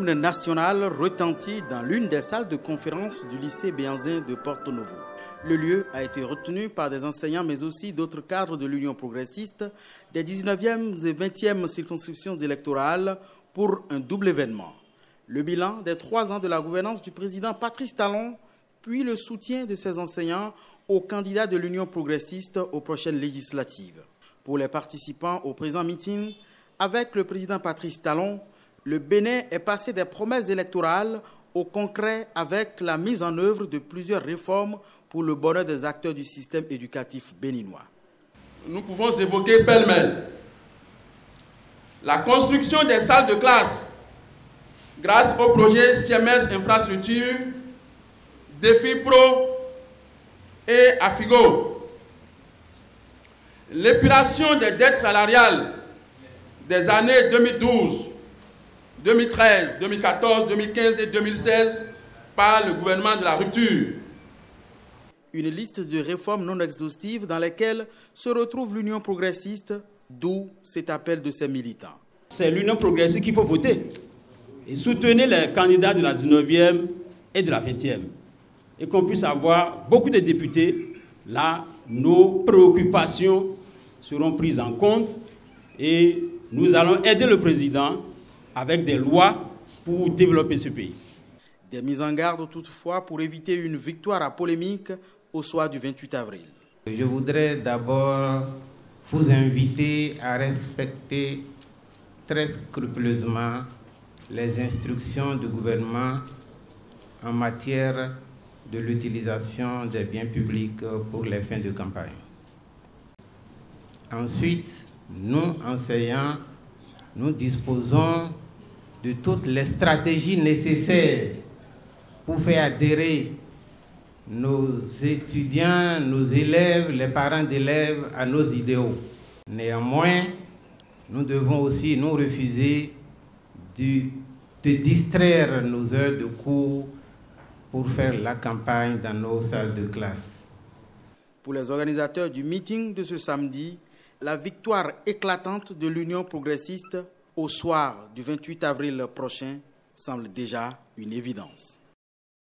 L'hymne national retentit dans l'une des salles de conférence du lycée Béhanzin de Porto Novo. Le lieu a été retenu par des enseignants mais aussi d'autres cadres de l'Union progressiste des 19e et 20e circonscriptions électorales pour un double événement. Le bilan des 3 ans de la gouvernance du président Patrice Talon, puis le soutien de ses enseignants aux candidats de l'Union progressiste aux prochaines législatives. Pour les participants au présent meeting, avec le président Patrice Talon, le Bénin est passé des promesses électorales au concret avec la mise en œuvre de plusieurs réformes pour le bonheur des acteurs du système éducatif béninois. Nous pouvons évoquer pêle-mêle la construction des salles de classe grâce au projet Siemens Infrastructure, Défi Pro et Afigo. L'épuration des dettes salariales des années 2012, 2013, 2014, 2015 et 2016 par le gouvernement de la rupture. Une liste de réformes non exhaustives dans lesquelles se retrouve l'Union progressiste, d'où cet appel de ses militants. C'est l'Union progressiste qu'il faut voter et soutenir les candidats de la 19e et de la 20e. Et qu'on puisse avoir beaucoup de députés. Là, nos préoccupations seront prises en compte et nous allons aider le président avec des lois pour développer ce pays. Des mises en garde toutefois pour éviter une victoire à polémique au soir du 28 avril. Je voudrais d'abord vous inviter à respecter très scrupuleusement les instructions du gouvernement en matière de l'utilisation des biens publics pour les fins de campagne. Ensuite, nous, enseignants, nous disposons de toutes les stratégies nécessaires pour faire adhérer nos étudiants, nos élèves, les parents d'élèves à nos idéaux. Néanmoins, nous devons aussi nous refuser de distraire nos heures de cours pour faire la campagne dans nos salles de classe. Pour les organisateurs du meeting de ce samedi, la victoire éclatante de l'Union progressiste au soir du 28 avril prochain semble déjà une évidence.